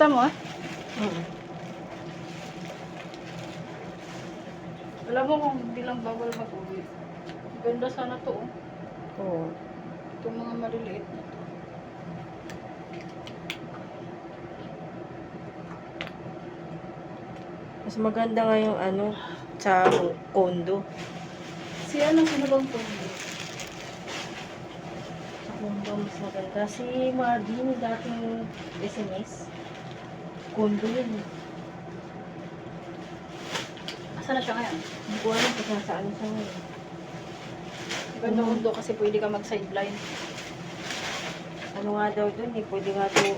Kita mo ah. Alam mo kung hindi lang bawal mag-uwi. Ganda sana to oh. Oo. Itong mga maliliit na to. Mas maganda nga yung ano, sa condo. Sino bang po? Sa condo mas maganda. Si Marvin, dating SMS. Condo yun. Asa na siya ngayon? Hindi ko alam kung saan siya ngayon. Ganda mundo kasi pwede ka mag-sideline. Ano nga daw dun eh, pwede nga daw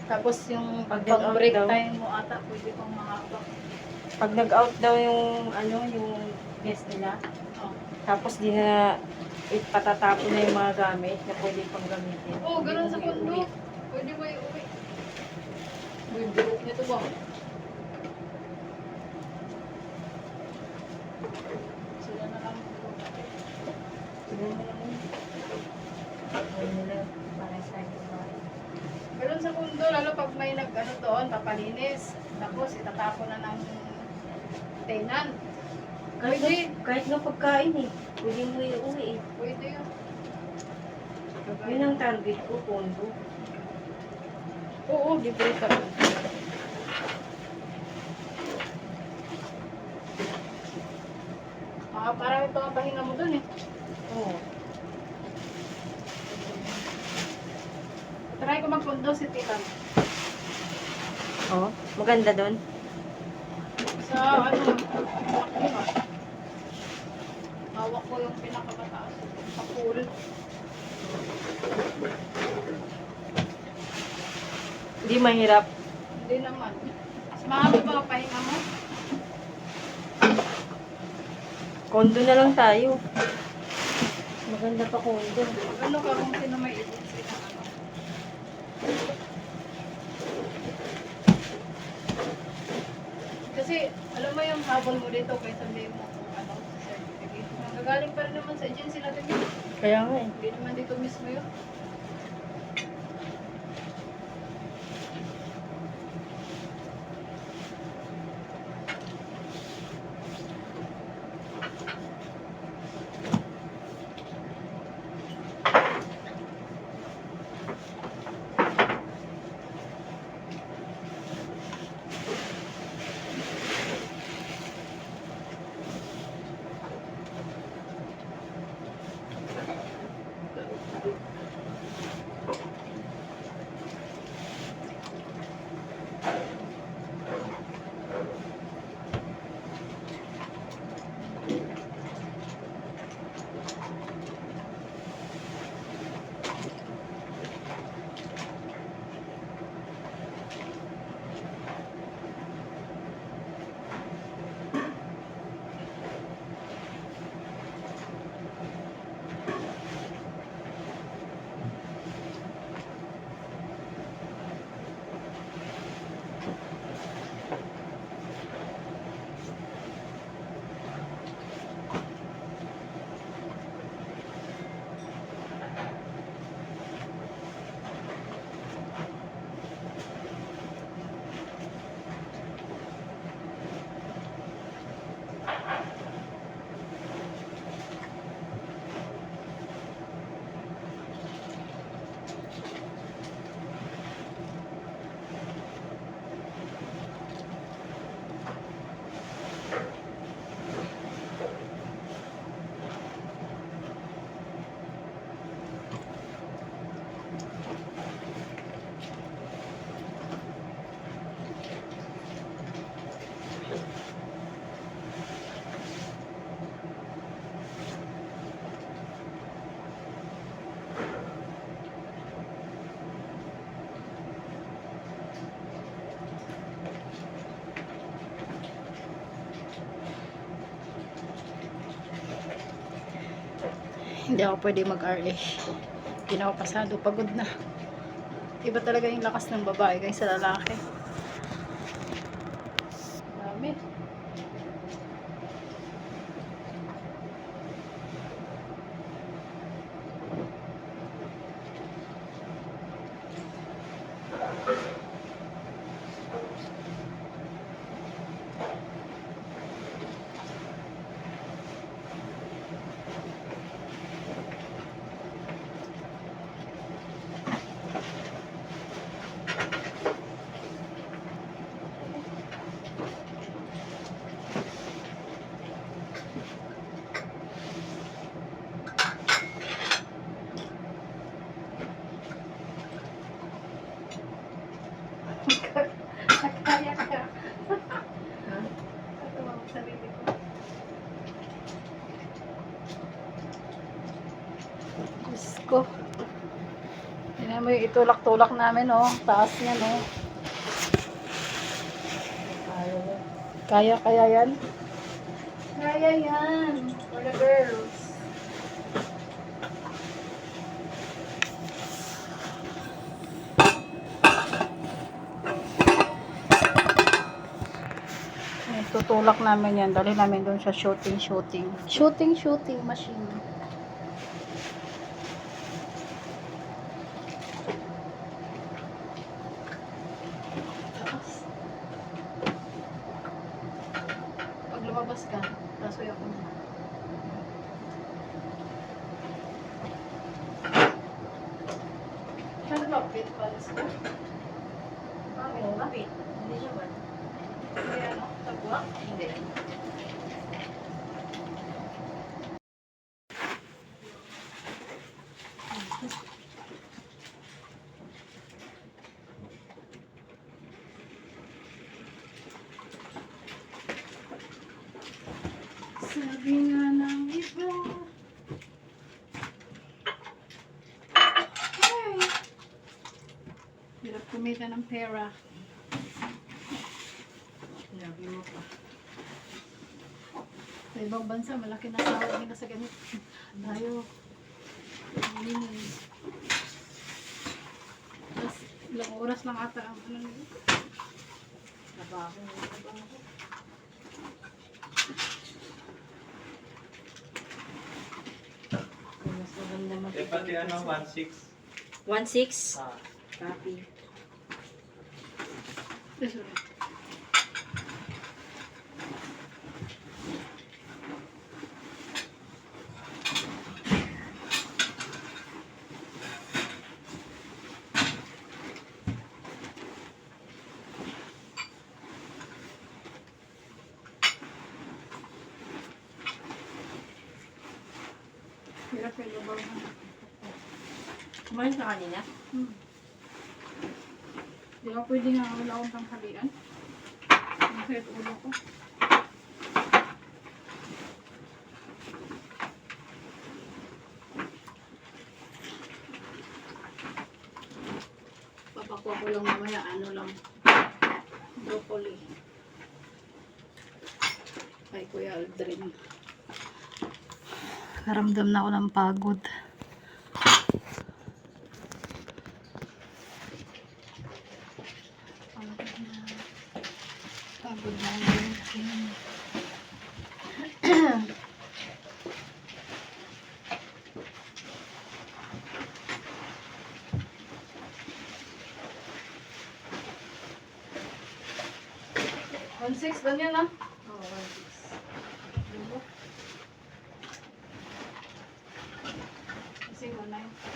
Tapos yung Pag pag break nag-out daw. time mo ata, pwede pang makakabang. pag nag-out daw yung ano, yung guest nila. Oh. Tapos di na patatapon na yung mga gamit na pwede pang gamitin. Oo, ganun sa Pwede kondo. uwi. Pwede mo i-uwi. Uy, burok nito ba? Sila na lang. Sila na lang yun. Ayaw nila, para sa akin. Ganun sa kondo, lalo pag may nag-ano doon, papalinis. Tapos itatapon na ng tenant. Pwede. Kahit nga pagkain eh. Pwede mo iuwi eh. Pwede yun. Yun ang target ko, condo. Oo, libre ka. Parang ito ang pahinga mo dun eh. Oo. Try ko mag-condo si Titan. Oh, maganda doon. Sa ano, hawak ko yung pinakamataas. Sa pool. Hindi mahirap. Hindi naman. Mas mahaba ba ang pahinga mo? Condo na lang tayo. Maganda pa condo. Pag ano ka kung sino may agency na ano. Kasi, alam mo yung habol mo dito kaya sabihin mo kung ano, certificate. Nagagaling pa rin naman sa agency natin yun. Kaya nga eh. Hindi naman dito mismo yun. Hindi ako pwede mag-RA. Hindi na ako pasado. Pagod na. Iba talaga yung lakas ng babae kaysa lalaki. Dami. Tignan mo yung itulak-tulak namin, oh. Taas niya, no. Kaya yan? Kaya yan. For the girls. Tutulak namin yan. Dali namin doon sa shooting machine. Pag lumabas ka, tasoy ako na. Saan ba? Pit palis ko? Oo, kapit. Hindi siya ba? Hindi ano? Tagwa? Hindi. Sabi nga ng iba. Ay. Hirap kumita ng pera. Sinabi mo pa. Sa ibang bansa, malaki na sahod nila sa ganito. Tayo. Tapos, ilang oras lang ata ang ano nila. Trabaho. Mas maganda mag- Eh, pati ano, 1.6. 1.6. Ah, Copy. Sorry. Hirap yung lubaw na. Kumain ka kanina? Di ba pwede nga wala akong tanghalian? Masayat ulo ko. Papakuha ko lang mamaya, ano lang, broccoli. Kay Kuya Aldrin. Naramdam na ako ng pagod. Pagod na yun. One six, ganyan ah. Oo, 1.6. Kasi 1.9.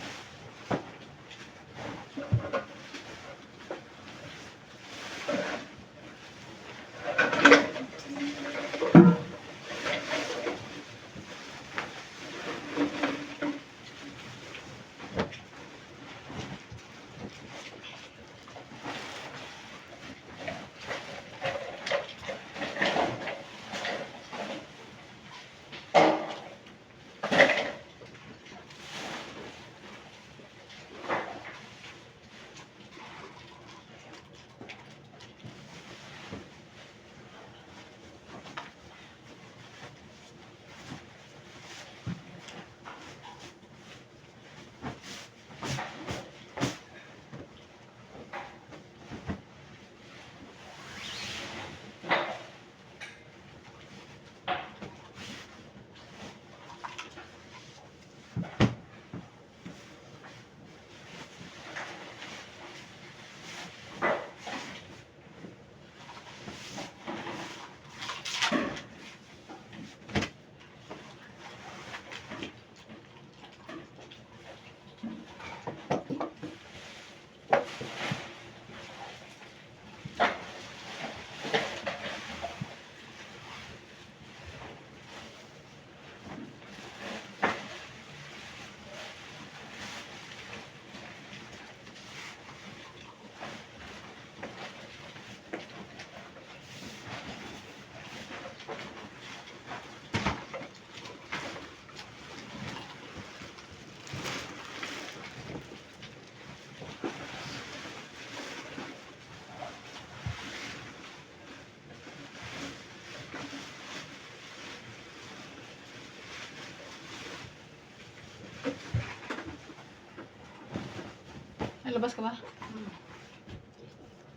Lalabas ka ba?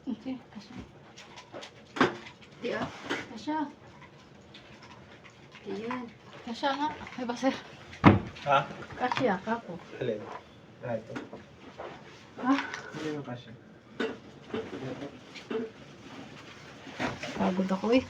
Okay, kasya. Di ah. Kasya. Ayan. Kasya nga. Ay, basta. Ha? Kasya, kako. Alin? Ah, ito. Ha? Hindi mo kasi. Pagod ako eh.